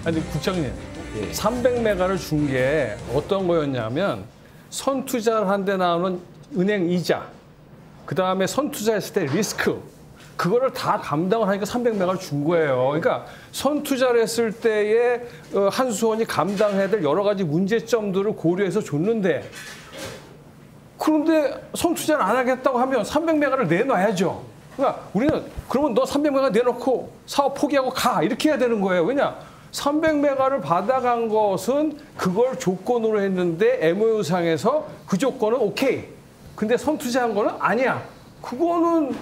아니 국장님, 300메가를 준 게 어떤 거였냐면 선투자를 한 데 나오는 은행 이자, 그다음에 선투자했을 때 리스크, 그거를 다 감당을 하니까 300메가를 준 거예요. 그러니까 선투자를 했을 때에 한수원이 감당해야 될 여러 가지 문제점들을 고려해서 줬는데, 그런데 선투자를 안 하겠다고 하면 300메가를 내놔야죠. 그러니까 우리는 그러면 너 300메가 내놓고 사업 포기하고 가, 이렇게 해야 되는 거예요. 왜냐? 300메가를 받아간 것은 그걸 조건으로 했는데 MOU상에서 그 조건은 오케이. 근데 선투자한 거는 아니야. 그거는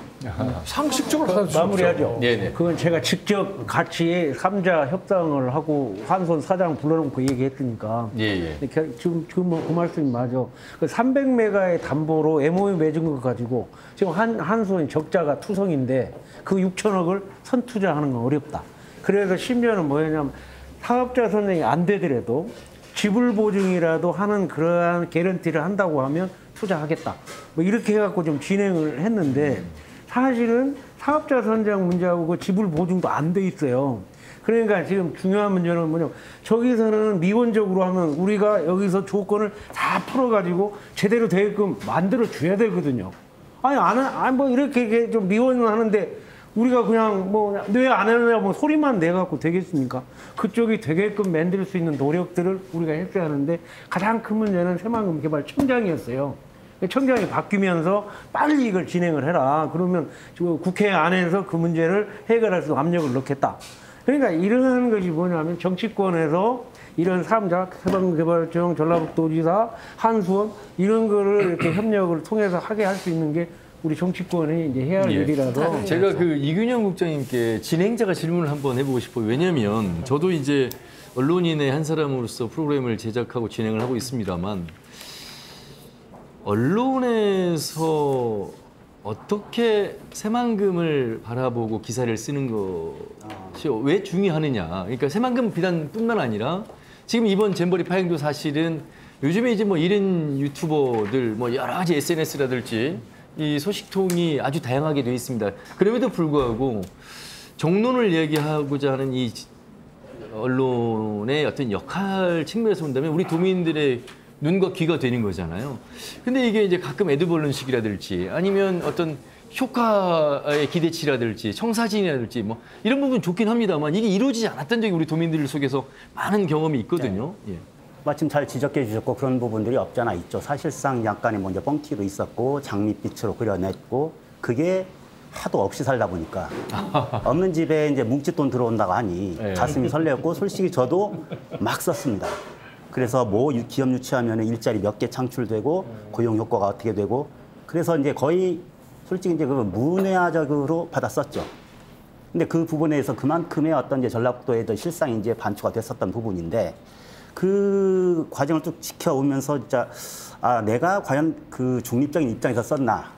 상식적으로 받아줄 수 마무리하죠. 네네. 그건 제가 직접 같이 3자 협상을 하고 한손 사장 불러놓고 얘기했으니까. 예. 지금 그 말씀이 맞아. 그 300메가의 담보로 MOU 맺은 거 가지고 지금 한손이 적자가 투성인데 그 6천억을 선투자하는 건 어렵다. 그래서 심지어는 뭐냐면 사업자 선정이 안 되더라도 지불 보증이라도 하는 그러한 개런티를 한다고 하면 투자하겠다. 뭐 이렇게 해갖고 좀 진행을 했는데 사실은 사업자 선정 문제하고 그 지불 보증도 안 돼 있어요. 그러니까 지금 중요한 문제는 뭐냐면 저기서는 미온적으로 하면 우리가 여기서 조건을 다 풀어가지고 제대로 되게끔 만들어 줘야 되거든요. 아니 뭐 이렇게 좀 미원을 하는데 우리가 그냥 뭐 왜 안 하느냐 뭐 소리만 내갖고 되겠습니까? 그쪽이 되게끔 만들 수 있는 노력들을 우리가 했어야 하는데 가장 큰 문제는 새만금 개발 청장이었어요. 청장이 바뀌면서 빨리 이걸 진행을 해라. 그러면 국회 안에서 그 문제를 해결할 수 있는 압력을 넣겠다. 그러니까 이런 것이 뭐냐면 정치권에서 이런 3자, 새만금개발청, 전라북도지사, 한수원 이런 거를 이렇게 협력을 통해서 하게 할 수 있는 게 우리 정치권이 이제 해야 할 일이라서. 제가 그 이균영 국장님께 진행자가 질문을 한번 해보고 싶어요. 왜냐하면 저도 이제 언론인의 한 사람으로서 프로그램을 제작하고 진행을 하고 있습니다만 언론에서 어떻게 새만금을 바라보고 기사를 쓰는 것이 왜 중요하느냐. 그러니까 새만금 비단뿐만 아니라 지금 이번 잼버리 파행도 사실은 요즘에 이제 뭐 1인 유튜버들 뭐 여러 가지 SNS라든지 이 소식통이 아주 다양하게 되어 있습니다. 그럼에도 불구하고 정론을 얘기하고자 하는 이 언론의 어떤 역할 측면에서 본다면 우리 도민들의 눈과 귀가 되는 거잖아요. 근데 이게 이제 가끔 에드벌룬식이라든지 아니면 어떤 효과의 기대치라든지 청사진이라든지 뭐 이런 부분 좋긴 합니다만 이게 이루어지지 않았던 적이 우리 도민들 속에서 많은 경험이 있거든요. 네. 예. 마침 잘 지적해 주셨고 그런 부분들이 없지 않아 있죠. 사실상 약간의 먼저 뻥튀기도 있었고 장밋빛으로 그려냈고 그게 하도 없이 살다 보니까 없는 집에 이제 뭉칫돈 들어온다고 하니 가슴이 설레었고 솔직히 저도 막 썼습니다. 그래서 뭐 기업 유치하면 일자리 몇 개 창출되고 고용 효과가 어떻게 되고 그래서 이제 거의 솔직히 이제 그 문외화적으로 받았었죠. 근데 그 부분에 대해서 그만큼의 어떤 이제 전라북도의 실상이 이제 반추가 됐었던 부분인데 그 과정을 쭉 지켜오면서 진짜 내가 과연 그 중립적인 입장에서 썼나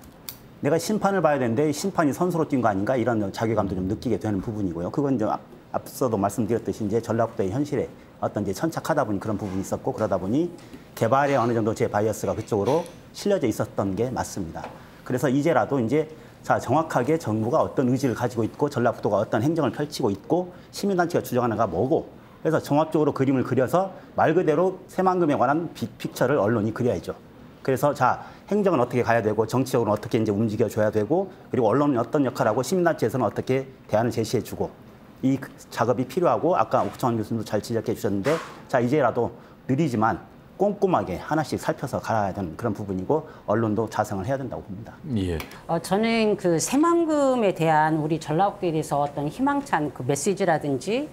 내가 심판을 봐야 되는데 심판이 선수로 뛴 거 아닌가 이런 자괴감도 좀 느끼게 되는 부분이고요. 그건 이제 앞서도 말씀드렸듯이 이제 전라북도의 현실에 어떤 이제 천착하다 보니 그런 부분이 있었고 그러다 보니 개발에 어느 정도 제 바이어스가 그쪽으로 실려져 있었던 게 맞습니다. 그래서 이제라도 이제 자 정확하게 정부가 어떤 의지를 가지고 있고 전라북도가 어떤 행정을 펼치고 있고 시민단체가 주장하는가 뭐고 그래서 종합적으로 그림을 그려서 말 그대로 새만금에 관한 빅픽처를 언론이 그려야죠. 그래서 자 행정은 어떻게 가야 되고 정치적으로 어떻게 이제 움직여줘야 되고 그리고 언론은 어떤 역할을 하고 시민단체에서는 어떻게 대안을 제시해주고 이 작업이 필요하고 아까 옥정원 교수님도 잘 지적해 주셨는데 자 이제라도 느리지만 꼼꼼하게 하나씩 살펴서 가야 되는 그런 부분이고 언론도 자성을 해야 된다고 봅니다. 예. 저는 그 새만금에 대한 우리 전라북도에 대해서 어떤 희망찬 그 메시지라든지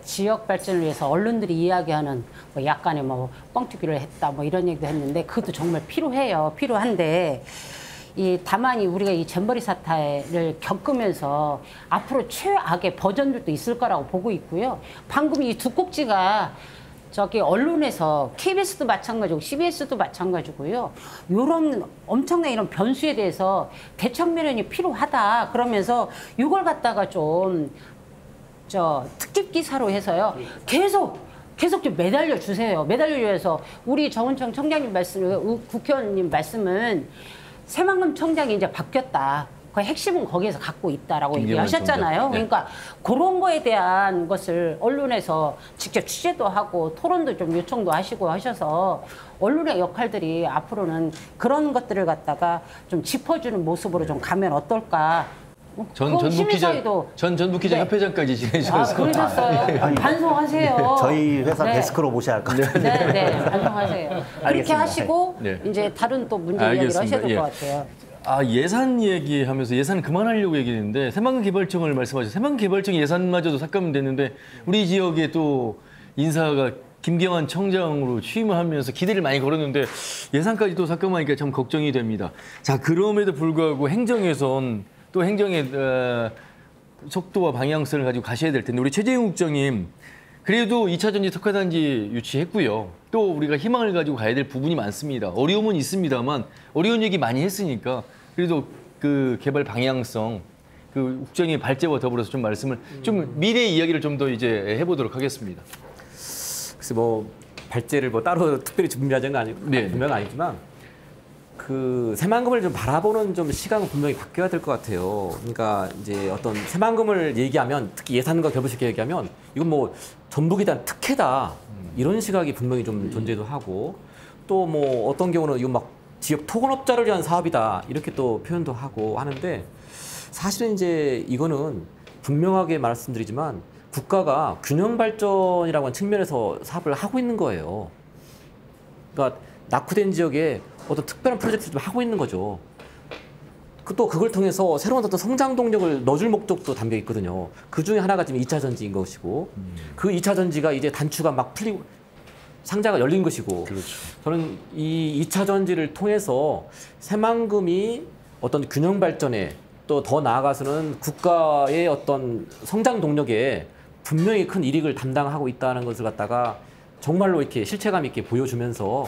지역 발전을 위해서 언론들이 이야기하는 뭐 약간의 뭐 뻥튀기를 했다 뭐 이런 얘기도 했는데 그것도 정말 필요해요. 필요한데 다만 우리가 이 잼버리 사태를 겪으면서 앞으로 최악의 버전들도 있을 거라고 보고 있고요. 방금 이 두 꼭지가 저기 언론에서 KBS도 마찬가지고 CBS도 마찬가지고요. 이런 엄청난 이런 변수에 대해서 대처 마련이 필요하다. 그러면서 이걸 갖다가 좀 특집 기사로 해서요. 계속 좀 매달려 주세요. 매달려 주셔서 우리 정은청 청장님 말씀, 국회의원님 말씀은 새만금 청장이 이제 바뀌었다. 그 핵심은 거기에서 갖고 있다라고 김경환 얘기하셨잖아요. 총장. 네. 그러니까 그런 거에 대한 것을 언론에서 직접 취재도 하고 토론도 좀 요청도 하시고 하셔서 언론의 역할들이 앞으로는 그런 것들을 갖다가 좀 짚어주는 모습으로 좀 가면 어떨까. 그건 시민사회도 전북 기자 네. 협회장까지 아, 지내셔서 그러셨어요. 반성하세요. 저희 회사 네. 데스크로 모셔야 할 것 같아요. 네, 네, 반성하세요. 그렇게 알겠습니다. 하시고 네. 이제 다른 또 문제 이야기를 알겠습니다. 하셔야 될 예. 것 같아요. 아, 예산 얘기하면서 예산 그만하려고 얘기했는데 새만금 개발청을 말씀하셨어요. 새만금 개발청 예산마저도 삭감됐는데 우리 지역에 또 인사가 김경환 청장으로 취임을 하면서 기대를 많이 걸었는데 예산까지도 삭감하니까 참 걱정이 됩니다. 자, 그럼에도 불구하고 행정에선 또 행정의 속도와 방향성을 가지고 가셔야 될 텐데 우리 최재형 국장님 그래도 2차 전지 특화단지 유치했고요. 또 우리가 희망을 가지고 가야 될 부분이 많습니다. 어려움은 있습니다만 어려운 얘기 많이 했으니까 그래도 그 개발 방향성 그 국정의 발제와 더불어서 좀 말씀을 좀 미래 이야기를 좀 더 이제 해보도록 하겠습니다. 글쎄 뭐 발제를 뭐 따로 특별히 준비하자는 건 아니고 네. 분명은 아니지만 그 새만금을 좀 바라보는 좀 시각은 분명히 바뀌어야 될 것 같아요. 그러니까 이제 어떤 새만금을 얘기하면 특히 예산과 결부시켜 얘기하면 이건 뭐 전북에 대한 특혜다 이런 시각이 분명히 좀 존재도 하고 또 뭐 어떤 경우는 이거 막 지역 토건업자를 위한 사업이다 이렇게 또 표현도 하고 하는데 사실은 이제 이거는 분명하게 말씀드리지만 국가가 균형 발전이라고 하는 측면에서 사업을 하고 있는 거예요. 그러니까 낙후된 지역에 어떤 특별한 프로젝트를 좀 하고 있는 거죠. 또 그걸 통해서 새로운 어떤 성장 동력을 넣어줄 목적도 담겨 있거든요. 그 중에 하나가 지금 2차 전지인 것이고 그 2차 전지가 이제 단추가 막 풀리고 상자가 열린 것이고 그렇죠. 저는 이 2차 전지를 통해서 새만금이 어떤 균형 발전에 또 더 나아가서는 국가의 어떤 성장 동력에 분명히 큰 이익을 담당하고 있다는 것을 갖다가 정말로 이렇게 실체감 있게 보여주면서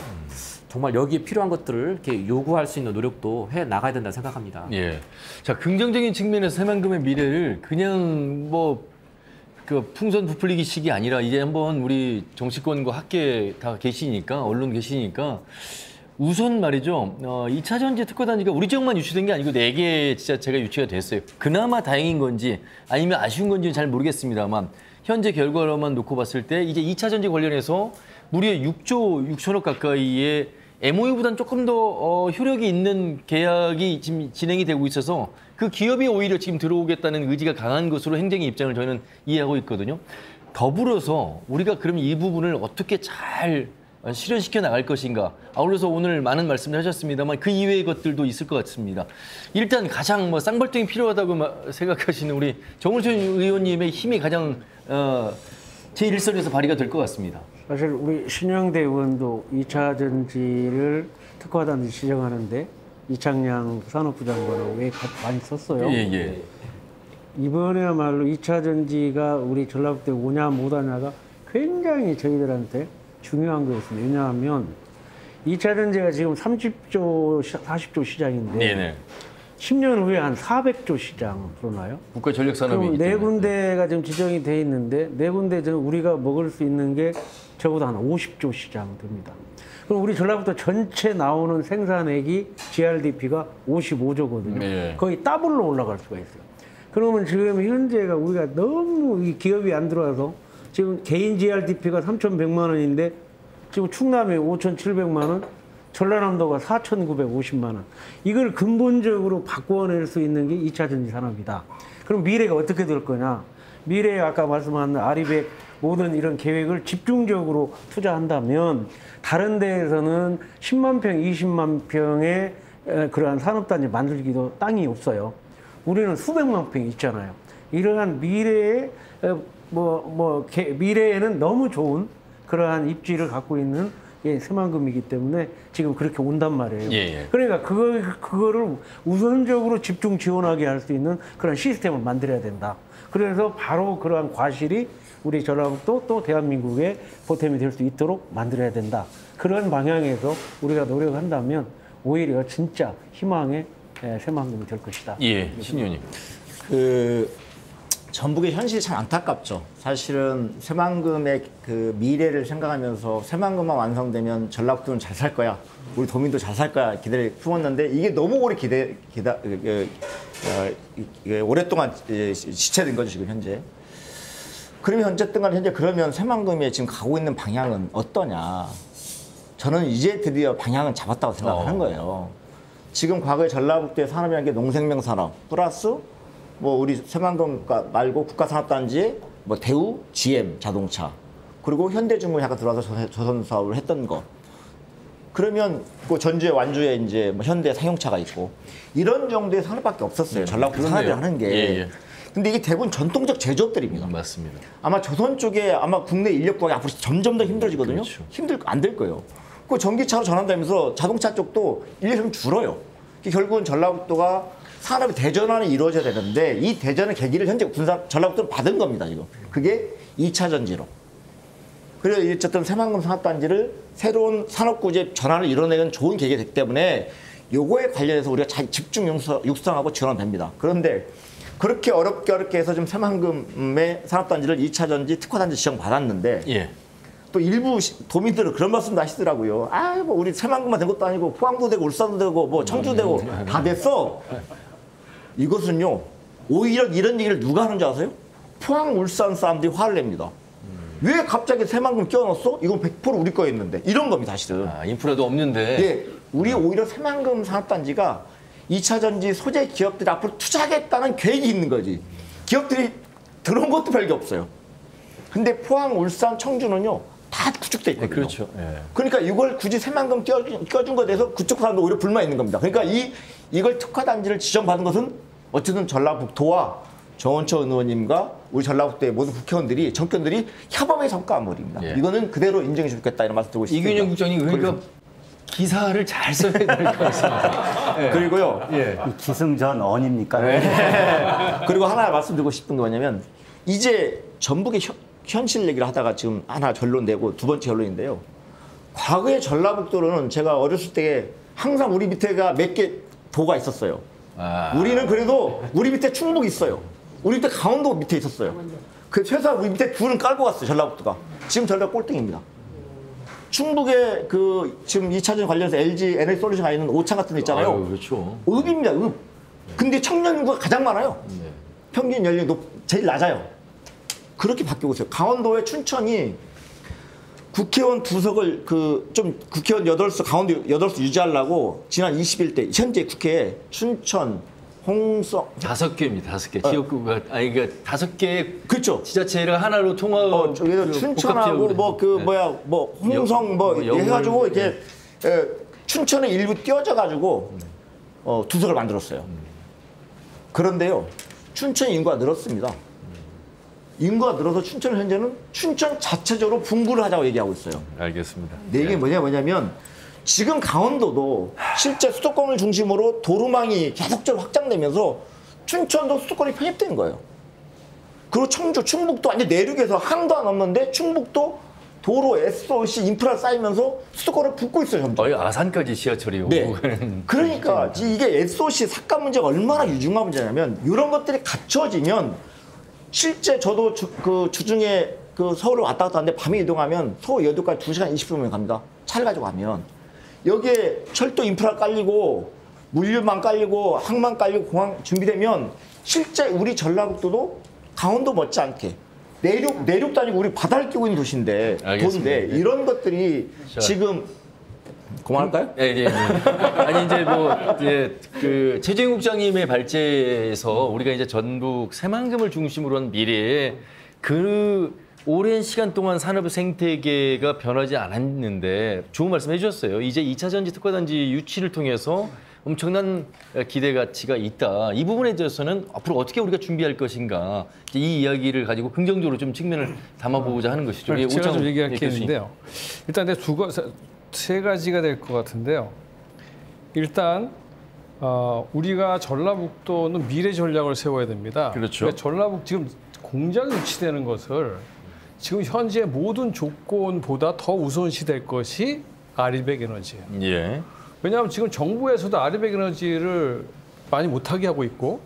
정말 여기에 필요한 것들을 이렇게 요구할 수 있는 노력도 해 나가야 된다 생각합니다. 예. 자, 긍정적인 측면에서 새만금의 미래를 그냥 뭐 그 풍선 부풀리기식이 아니라 이제 한번 우리 정치권과 학계 다 계시니까 언론 계시니까 우선 말이죠. 2차 전지 특화단지가 우리 지역만 유치된 게 아니고 4개 지자체가 유치가 됐어요. 그나마 다행인 건지 아니면 아쉬운 건지는 잘 모르겠습니다만 현재 결과로만 놓고 봤을 때 이제 2차 전지 관련해서 무려 6조 6천억 가까이의 MOU보다는 조금 더 효력이 있는 계약이 지금 진행이 되고 있어서 그 기업이 오히려 지금 들어오겠다는 의지가 강한 것으로 행정의 입장을 저희는 이해하고 있거든요. 더불어서 우리가 그럼 이 부분을 어떻게 잘 실현시켜 나갈 것인가. 아울러서 오늘 많은 말씀을 하셨습니다만 그 이외의 것들도 있을 것 같습니다. 일단 가장 뭐 쌍발등이 필요하다고 생각하시는 우리 정울천 의원님의 힘이 가장 제1선에서 발휘가 될 것 같습니다. 사실 우리 신영대 의원도 2차 전지를 특화단지 지정하는데 이창양 산업부 장관하고 왜 많이 썼어요. 예, 예. 이번에야말로 2차 전지가 우리 전라북도에 오냐 못 오냐가 굉장히 저희들한테 중요한 거였습니다. 왜냐하면 2차 전지가 지금 30조, 40조 시장인데 네네. 10년 후에 한 400조 시장 불어나요? 국가 전력 산업이 그럼 네 군데가 지금 지정이 돼 있는데 네 군데 지금 우리가 먹을 수 있는 게 적어도 한 50조 시장 됩니다. 그럼 우리 전라북도 전체 나오는 생산액이 GRDP가 55조거든요. 네. 거의 더블로 올라갈 수가 있어요. 그러면 지금 현재가 우리가 너무 이 기업이 안 들어와서 지금 개인 GRDP가 3,100만 원인데 지금 충남에 5,700만 원, 전라남도가 4,950만 원. 이걸 근본적으로 바꿔낼 수 있는 게 2차 전지 산업이다. 그럼 미래가 어떻게 될 거냐? 미래에 아까 말씀한 아리백 모든 이런 계획을 집중적으로 투자한다면 다른 데에서는 10만 평, 20만 평의 그러한 산업단지 만들기도 땅이 없어요. 우리는 수백만 평이 있잖아요. 이러한 미래에 미래에는 너무 좋은 그러한 입지를 갖고 있는 새만금이기 때문에 지금 그렇게 온단 말이에요. 예, 예. 그러니까 그거를 우선적으로 집중 지원하게 할 수 있는 그런 시스템을 만들어야 된다. 그래서 바로 그러한 과실이 우리 전라북도 또 대한민국의 보탬이 될 수 있도록 만들어야 된다. 그런 방향에서 우리가 노력한다면 오히려 진짜 희망의 새만금이 될 것이다. 예, 신 의원님. 전북의 현실이 참 안타깝죠. 사실은 새만금의 그 미래를 생각하면서 새만금만 완성되면 전라북도는 잘 살 거야. 우리 도민도 잘 살 거야 기대를 품었는데 이게 너무 오래 오랫동안 지체된 거죠 지금 현재. 그러면 어쨌든 간에 현재 그러면 새만금에 지금 가고 있는 방향은 어떠냐. 저는 이제 드디어 방향은 잡았다고 생각하는 거예요. 지금 과거에 전라북도의 산업이라는 게 농생명 산업 플러스 뭐 우리 새만금 말고 국가산업단지에 뭐 대우, GM 자동차 그리고 현대중공이 약간 들어와서 조선 사업을 했던 거. 그러면 그 전주에 완주에 이제 뭐 현대 상용차가 있고 이런 정도의 산업밖에 없었어요. 전라북도 산업이 하는 게. 예. 근데 이게 대부분 전통적 제조업들입니다. 맞습니다. 아마 조선 쪽에 아마 국내 인력 구하기 앞으로 점점 더 힘들어지거든요. 그렇죠. 안 될 거예요. 그 전기차로 전환되면서 자동차 쪽도 인력이 좀 줄어요. 결국은 전라북도가 산업의 대전환이 이루어져야 되는데 이 대전의 계기를 현재 전라북도는 받은 겁니다. 지금 그게 2차 전지로. 그래서 어쨌든 새만금 산업단지를 새로운 산업구조의 전환을 이뤄내는 좋은 계기가 됐기 때문에 요거에 관련해서 우리가 집중 육성하고 지원은 됩니다. 그런데 그렇게 어렵게 해서 좀 새만금의 산업단지를 2차 전지 특화단지 지정받았는데 예. 또 일부 도민들은 그런 말씀도 하시더라고요. 아, 뭐 우리 새만금만 된 것도 아니고 포항도 되고 울산도 되고 뭐 청주도 되고 다 됐어. 이것은요. 오히려 이런 얘기를 누가 하는 줄 아세요? 포항, 울산 사람들이 화를 냅니다. 왜 갑자기 새만금 끼워넣었어? 이건 100% 우리 거였는데. 이런 겁니다, 사실은. 아, 인프라도 없는데. 예, 우리 오히려 새만금 산업단지가 2차 전지 소재 기업들이 앞으로 투자하겠다는 계획이 있는 거지. 기업들이 들어온 것도 별게 없어요. 근데 포항, 울산, 청주는요. 다 구축돼 있거든요. 그렇죠. 예. 그러니까 이걸 굳이 새만금 껴준 것에 대해서 그쪽 사람도 오히려 불만이 있는 겁니다. 그러니까 이걸 특화단지를 지정받은 것은 어쨌든 전라북도와 정원천 의원님과 우리 전라북도의 모든 국회의원들이 정권들이 협업의 성과물입니다. 예. 이거는 그대로 인정해 주겠다 이런 말씀 드리고 싶습니다. 이균영 국장님 그러니까 기사를 잘 써야 될 것 같습니다. 예. 그리고요. 예. 기승전 언입니까? 그리고 하나 말씀드리고 싶은 게 뭐냐면 이제 전북의 현실 얘기를 하다가 지금 하나 결론 내고 두 번째 결론인데요. 과거의 전라북도로는 제가 어렸을 때 항상 우리 밑에가 몇 개 도가 있었어요. 아. 우리는 그래도 우리 밑에 충북이 있어요. 우리 밑에 강원도 밑에 있었어요. 그 최소한 우리 밑에 둘은 깔고 갔어요. 전라북도가. 지금 전라북 꼴등입니다. 충북에 그 지금 2차전 관련해서 LG 에너지 솔루션가 있는 오창 같은 데 있잖아요. 아유, 그렇죠. 읍입니다. 읍. 근데 청년 인구가 가장 많아요. 네. 평균 연령이 제일 낮아요. 그렇게 바뀌고 있어요. 강원도의 춘천이 국회의원 두석을 국회의원 8석 강원도 8석 유지하려고 지난 20일 현재 국회에 춘천, 홍성 5개입니다. 5개. 지역구가 그러니까 5개 그렇죠. 지자체를 하나로 통합 춘천하고 홍성 해가지고 이렇게 춘천에 일부 띄워져 가지고 두석을 만들었어요. 그런데요. 춘천 인구가 늘었습니다. 인구가 늘어서 춘천은 현재는 춘천 자체적으로 분구를 하자고 얘기하고 있어요. 알겠습니다. 근데 이게 뭐냐면 지금 강원도도 실제 수도권을 중심으로 도로망이 계속적으로 확장되면서 춘천도 수도권이 편입된 거예요. 그리고 청주, 충북도 완전 내륙에서 항도 안 없는데 충북도 도로, SOC 인프라 쌓이면서 수도권을 붓고 있어요. 점점. 거의 아산까지 지하철이 오고 네. 가는. 그러니까 이게 SOC 삭감 문제가 얼마나 유중한 문제냐면 이런 것들이 갖춰지면 실제 저도 주중에 서울을 왔다 갔다 하는데 밤에 이동하면 서울 여도까지 2시간 20분이면 갑니다. 차를 가지고 가면. 여기에 철도 인프라 깔리고 물류망 깔리고 항만 깔리고 공항 준비되면 실제 우리 전라북도도 강원도 못지않게 내륙도 아니고 우리 바다를 끼고 있는 도시인데 도인데 이런 것들이 지금 그만할까요? 예. 아니 이제 그 최재형 국장님의 발제에서 우리가 이제 전북 새만금을 중심으로 한 미래에 그 오랜 시간 동안 산업 생태계가 변하지 않았는데 좋은 말씀 해주셨어요. 이제 2차 전지 특화단지 유치를 통해서 엄청난 기대 가치가 있다. 이 부분에 대해서는 앞으로 어떻게 우리가 준비할 것인가 이 이야기를 가지고 긍정적으로 좀 측면을 담아보고자 하는 것이죠. 제가 좀 얘기할 게 있는데요. 일단 세 가지가 될 것 같은데요. 일단 우리가 전라북도는 미래 전략을 세워야 됩니다. 그렇죠. 그러니까 전라북 지금 공장이 유치되는 것을 지금 현재 모든 조건보다 더 우선시될 것이 아리백 에너지예요. 예. 왜냐하면 지금 정부에서도 아리백 에너지를 많이 못하게 하고 있고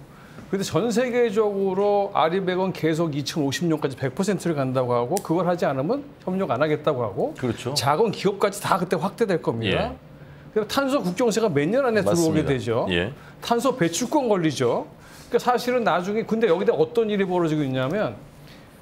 그런데 전 세계적으로 아리백은 계속 2050년까지 100%를 간다고 하고 그걸 하지 않으면 협력 안 하겠다고 하고 그렇죠. 작은 기업까지 다 그때 확대될 겁니다. 예. 그럼 탄소 국경세가 몇 년 안에 들어오게 맞습니다. 되죠. 예. 탄소 배출권 걸리죠. 그러니까 사실은 나중에 근데 여기다 어떤 일이 벌어지고 있냐면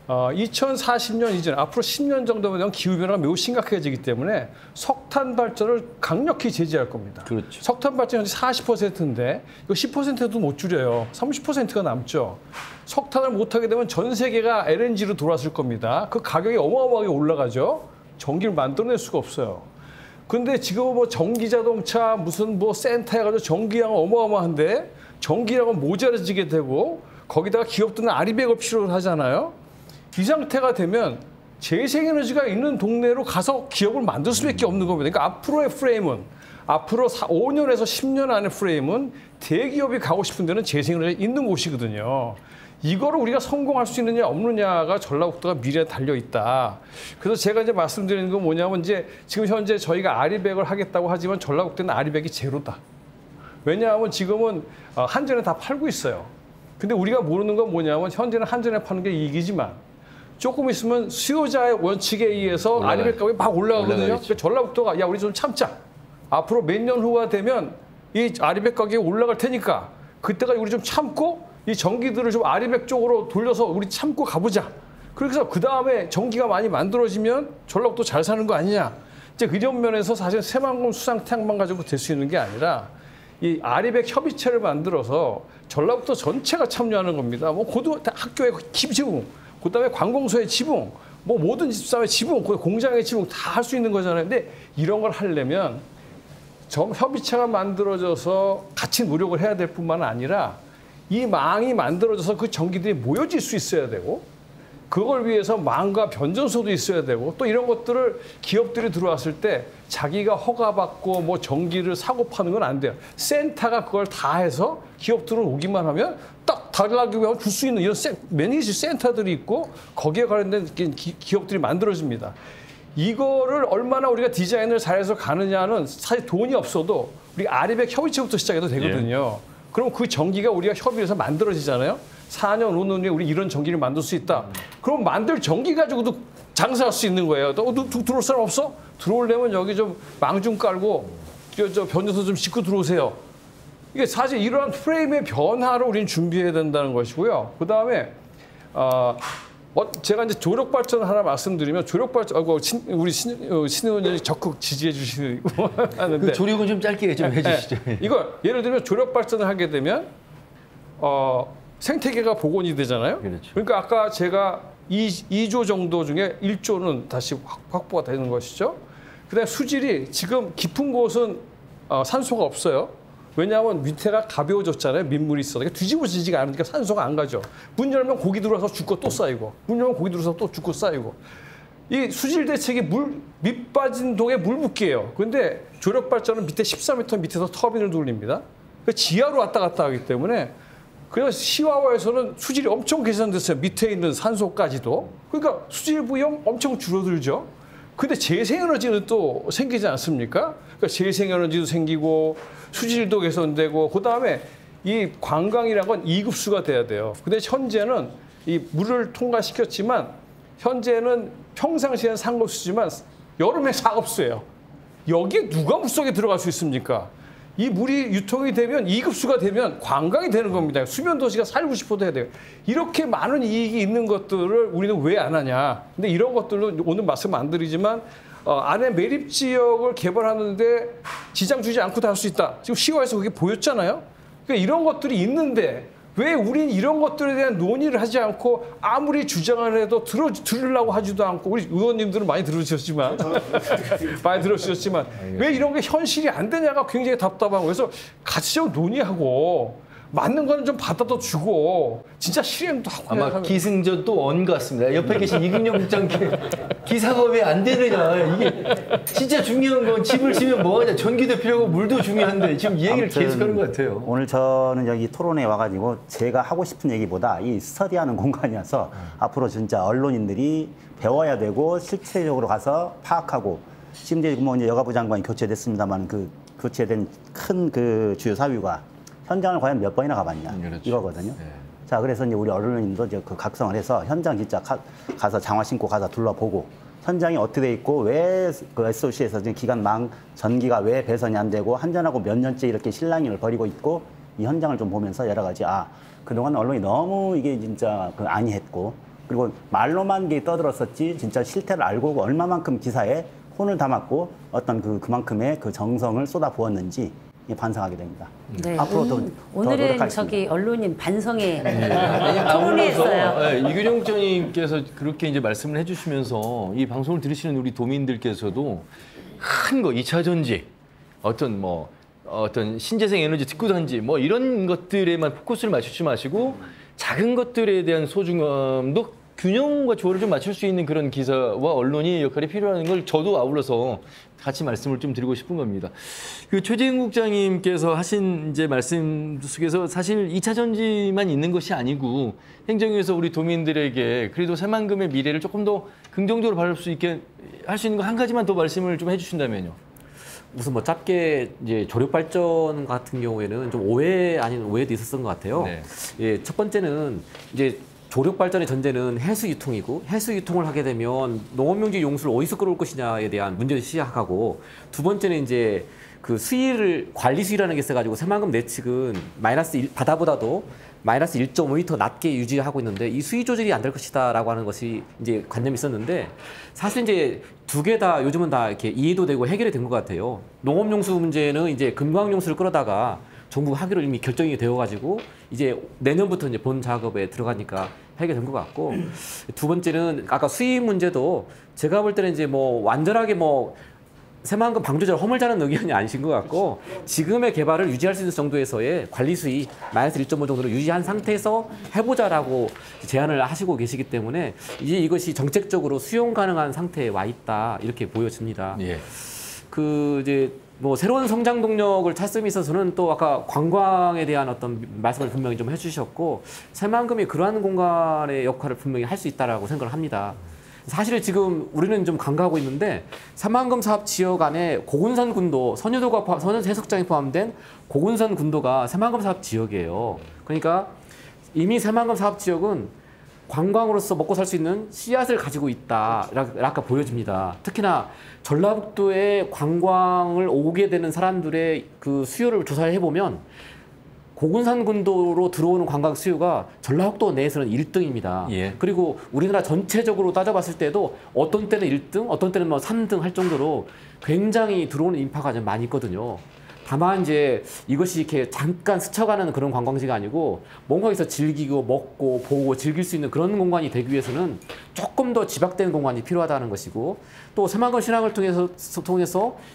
2040년 이전 앞으로 10년 정도 되면 기후변화가 매우 심각해지기 때문에 석탄 발전을 강력히 제지할 겁니다. 그렇죠. 석탄 발전이 현재 40%인데 이거 10%도 못 줄여요. 30%가 남죠. 석탄을 못하게 되면 전 세계가 LNG로 돌아설 겁니다. 그 가격이 어마어마하게 올라가죠. 전기를 만들어낼 수가 없어요. 근데 지금 뭐 전기 자동차 무슨 뭐 센터 해가지고 전기량은 어마어마한데 전기량은 모자라지게 되고 거기다가 기업들은 아리백을 필요로 하잖아요. 이 상태가 되면 재생에너지가 있는 동네로 가서 기업을 만들 수밖에 없는 겁니다. 그러니까 앞으로의 프레임은 앞으로 5년에서 10년 안의 프레임은 대기업이 가고 싶은 데는 재생에너지가 있는 곳이거든요. 이거를 우리가 성공할 수 있느냐 없느냐가 전라북도가 미래에 달려 있다. 그래서 제가 이제 말씀드리는 건 뭐냐면 이제 지금 현재 저희가 아리백을 하겠다고 하지만 전라북도는 아리백이 제로다. 왜냐하면 지금은 한전에 다 팔고 있어요. 근데 우리가 모르는 건 뭐냐면 현재는 한전에 파는 게 이익이지만 조금 있으면 수요자의 원칙에 의해서 아리백 가격이 막 올라가거든요. 그러니까 전라북도가 야 우리 좀 참자. 앞으로 몇 년 후가 되면 이 아리백 가격이 올라갈 테니까 그때까지 우리 좀 참고 이 전기들을 좀 아리백 쪽으로 돌려서 우리 참고 가보자. 그래서 그 다음에 전기가 많이 만들어지면 전라북도 잘 사는 거 아니냐. 이제 이런 면에서 사실 새만금 수상태양만 가지고 될 수 있는 게 아니라 이 아리백 협의체를 만들어서 전라북도 전체가 참여하는 겁니다. 뭐 학교의 지붕, 그다음에 관공서의 지붕, 뭐 모든 집사의 지붕, 공장의 지붕 다 할 수 있는 거잖아요. 근데 이런 걸 하려면 협의체가 만들어져서 같이 노력을 해야 될 뿐만 아니라 이 망이 만들어져서 그 전기들이 모여질 수 있어야 되고 그걸 위해서 망과 변전소도 있어야 되고 또 이런 것들을 기업들이 들어왔을 때 자기가 허가받고 뭐 전기를 사고 파는 건 안 돼요. 센터가 그걸 다 해서 기업들은 오기만 하면 딱 달라고 하면 줄 수 있는 이런 매니지 센터들이 있고 거기에 관련된 기업들이 만들어집니다. 이거를 얼마나 우리가 디자인을 잘해서 가느냐는 사실 돈이 없어도 우리 아리백 협의체부터 시작해도 되거든요. 그럼 그 전기가 우리가 협의해서 만들어지잖아요. 4년, 5년 후에 우리 이런 전기를 만들 수 있다. 그럼 만들 전기 가지고도 장사할 수 있는 거예요. 너 들어올 사람 없어? 들어오려면 여기 좀 망 좀 깔고 저 변전소 좀 싣고 들어오세요. 이게 사실 이러한 프레임의 변화를 우리는 준비해야 된다는 것이고요. 그다음에 제가 이제 조력 발전 하나 말씀드리면 조력 발전 우리 신 의원님이 적극 지지해 주시고 하는데 그 조력은 좀 짧게 좀 해주시죠. 이거 예를 들면 조력 발전을 하게 되면 생태계가 복원이 되잖아요. 그렇죠. 그러니까 아까 제가 2조 정도 중에 1조는 다시 확보가 되는 것이죠. 그다음에 수질이 지금 깊은 곳은 산소가 없어요. 왜냐하면 밑에가 가벼워졌잖아요. 민물이 있어. 그러니까 뒤집어지지가 않으니까 산소가 안 가죠. 문 열면 고기 들어와서 죽고 또 쌓이고 문 열면 고기 들어와서 또 죽고 쌓이고 이 수질 대책이 밑 빠진 동에 물 붓기예요. 그런데 조력 발전은 밑에 14m 밑에서 터빈을 돌립니다. 그 지하로 왔다 갔다 하기 때문에 그래서 시와와에서는 수질이 엄청 개선됐어요. 밑에 있는 산소까지도. 그러니까 수질 부영 엄청 줄어들죠. 근데 재생에너지는 또 생기지 않습니까? 그러니까 재생에너지도 생기고 수질도 개선되고 그다음에 이 관광이라는 건 2급수가 돼야 돼요. 근데 현재는 이 물을 통과시켰지만 현재는 평상시에는 3급수지만 여름에 4급수예요. 여기에 누가 물속에 들어갈 수 있습니까? 이 물이 유통이 되면 2급수가 되면 관광이 되는 겁니다. 수면 도시가 살고 싶어도 해야 돼요. 이렇게 많은 이익이 있는 것들을 우리는 왜 안 하냐. 근데 이런 것들로 오늘 말씀 안 드리지만 안에 매립 지역을 개발하는데 지장 주지 않고 다 할 수 있다. 지금 시와에서 그게 보였잖아요. 그러니까 이런 것들이 있는데 왜 우리는 이런 것들에 대한 논의를 하지 않고 아무리 주장을 해도 들으려고 하지도 않고 우리 의원님들은 많이 들으셨지만 왜 이런 게 현실이 안 되냐가 굉장히 답답한 거예요. 그래서 같이 좀 논의하고 맞는 거는 좀 받아도 주고 진짜 실행도 하고 아마 기승전 또 원 같습니다. 옆에 계신 이근영 국장 기사가 왜 안 되느냐. 이게 진짜 중요한 건 집을 지면 뭐하냐. 전기도 필요하고 물도 중요한데 지금 이 얘기를 계속하는 것 같아요. 오늘 저는 여기 토론에 와가지고 제가 하고 싶은 얘기보다 이 스터디하는 공간이어서 앞으로 진짜 언론인들이 배워야 되고 실체적으로 가서 파악하고 지금 이제 뭐 여가부 장관이 교체됐습니다만 그 교체된 큰 그 주요 사유가 현장을 과연 몇 번이나 가봤냐 그렇죠. 이거거든요. 네. 자 그래서 이제 우리 언론인도 이제 그 각성을 해서 현장 진짜 가서 장화 신고 가서 둘러보고 현장이 어떻게 돼 있고 왜 그 SOC에서 지금 기관 전기가 왜 배선이 안 되고 한전하고 몇 년째 이렇게 실랑이를 벌이고 있고 이 현장을 좀 보면서 여러 가지 그동안 언론이 너무 이게 진짜 안이했고 그리고 말로만 게 떠들었었지 진짜 실태를 알고 얼마만큼 기사에 혼을 담았고 어떤 그만큼의 그 정성을 쏟아부었는지 반성하게 됩니다. 네, 앞으로 더 오늘은 노력하겠습니다. 저기 언론인 반성에 아울러서 토론했어요. 이규정 국장님께서 그렇게 이제 말씀을 해주시면서 이 방송을 들으시는 우리 도민들께서도 큰 거 2차 전지 어떤 신재생 에너지 특구단지 뭐 이런 것들에만 포커스를 맞추지 마시고 작은 것들에 대한 소중함도 균형과 조화를 좀 맞출 수 있는 그런 기사와 언론이 역할이 필요한 걸 저도 아울러서 같이 말씀을 좀 드리고 싶은 겁니다. 그 최재형 국장님께서 하신 이제 말씀 속에서 사실 2차 전지만 있는 것이 아니고 행정에서 우리 도민들에게 그래도 새만금의 미래를 조금 더 긍정적으로 바랄 수 있게 할 수 있는 거 한 가지만 더 말씀을 좀 해주신다면요. 우선 뭐 짧게 이제 조력 발전 같은 경우에는 좀 오해 아닌 오해도 있었던 것 같아요. 네. 예, 첫 번째는 이제 조력 발전의 전제는 해수 유통이고 해수 유통을 하게 되면 농업용지 용수를 어디서 끌어올 것이냐에 대한 문제를 시작하고 두 번째는 이제 그 수위를 관리 수위라는 게 있어가지고 새만금 내측은 바다보다도 마이너스 1.5m 낮게 유지하고 있는데 이 수위 조절이 안 될 것이다라고 하는 것이 이제 관념이 있었는데 사실 이제 두 개 다 요즘은 다 이렇게 이해도 되고 해결이 된 것 같아요. 농업용수 문제는 이제 금강용수를 끌어다가 정부 하기로 이미 결정이 되어가지고 이제 내년부터 이제 본 작업에 들어가니까 해결된 것 같고 두 번째는 아까 수위 문제도 제가 볼 때는 이제 뭐 완전하게 뭐 새만금 방조제를 허물자는 의견이 아니신 것 같고 지금의 개발을 유지할 수 있는 정도에서의 관리 수위 마이너스 1.5 정도로 유지한 상태에서 해보자라고 제안을 하시고 계시기 때문에 이제 이것이 정책적으로 수용 가능한 상태에 와 있다 이렇게 보여집니다. 예. 그 이제 뭐 새로운 성장 동력을 찾음에 있어서는 또 아까 관광에 대한 어떤 말씀을 분명히 좀 해주셨고 새만금이 그러한 공간의 역할을 분명히 할 수 있다라고 생각을 합니다. 사실 지금 우리는 좀 간과하고 있는데 새만금 사업 지역 안에 고군산 군도 선유도가 선유 해수욕장이 포함된 고군산 군도가 새만금 사업 지역이에요. 그러니까 이미 새만금 사업 지역은 관광으로서 먹고 살 수 있는 씨앗을 가지고 있다라고 보여집니다. 특히나 전라북도에 관광을 오게 되는 사람들의 그 수요를 조사해 보면 고군산 군도로 들어오는 관광 수요가 전라북도 내에서는 1등입니다. 예. 그리고 우리나라 전체적으로 따져봤을 때도 어떤 때는 1등, 어떤 때는 뭐 3등 할 정도로 굉장히 들어오는 인파가 좀 많이 있거든요. 다만 이제 이것이 이렇게 잠깐 스쳐가는 그런 관광지가 아니고 뭔가 여기서 즐기고 먹고 보고 즐길 수 있는 그런 공간이 되기 위해서는 조금 더 집약된 공간이 필요하다는 것이고 또 새만금 신항을 통해서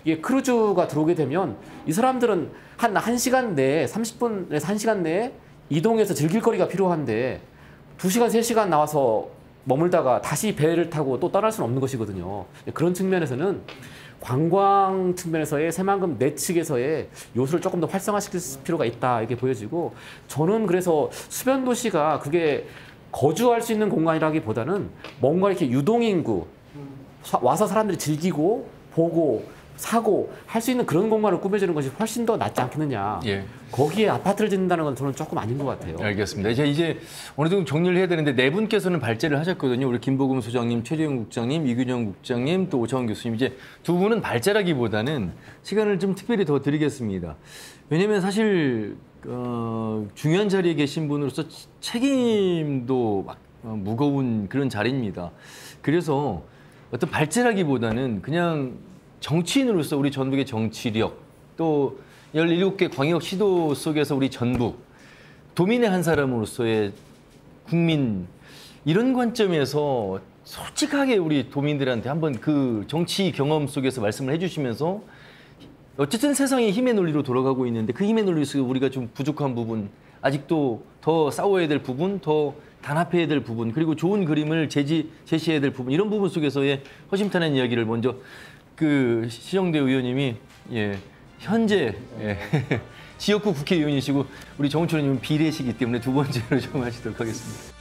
이게 크루즈가 들어오게 되면 이 사람들은 한 1시간 내에 30분에서 1시간 내에 이동해서 즐길 거리가 필요한데 2시간, 3시간 나와서 머물다가 다시 배를 타고 또 떠날 수는 없는 것이거든요. 그런 측면에서는 관광 측면에서의 새만금 내측에서의 요소를 조금 더 활성화시킬 필요가 있다 이렇게 보여지고 저는 그래서 수변 도시가 그게 거주할 수 있는 공간이라기보다는 뭔가 이렇게 유동인구 와서 사람들이 즐기고 보고 사고 할 수 있는 그런 공간을 꾸며주는 것이 훨씬 더 낫지 않겠느냐. 예. 거기에 아파트를 짓는다는 건 저는 조금 아닌 것 같아요. 알겠습니다. 이제 어느 정도 정리를 해야 되는데 네 분께서는 발제를 하셨거든요. 우리 김보금 소장님, 최재형 국장님, 이균영 국장님, 또 오차원 교수님. 이제 두 분은 발제라기보다는 시간을 좀 특별히 더 드리겠습니다. 왜냐하면 사실 중요한 자리에 계신 분으로서 책임도 무거운 그런 자리입니다. 그래서 어떤 발제라기보다는 그냥 정치인으로서 우리 전북의 정치력, 또 17개 광역 시도 속에서 우리 전북, 도민의 한 사람으로서의 국민, 이런 관점에서 솔직하게 우리 도민들한테 한번 그 정치 경험 속에서 말씀을 해주시면서 어쨌든 세상이 힘의 논리로 돌아가고 있는데 그 힘의 논리에서 우리가 좀 부족한 부분, 아직도 더 싸워야 될 부분, 더 단합해야 될 부분, 그리고 좋은 그림을 제시해야 될 부분, 이런 부분 속에서의 허심탄회한 이야기를 먼저 그 시정대 의원님이 현재 지역구 국회의원이시고 우리 정우철 의원님은 비례시기 때문에 두 번째로 좀 하시도록 하겠습니다.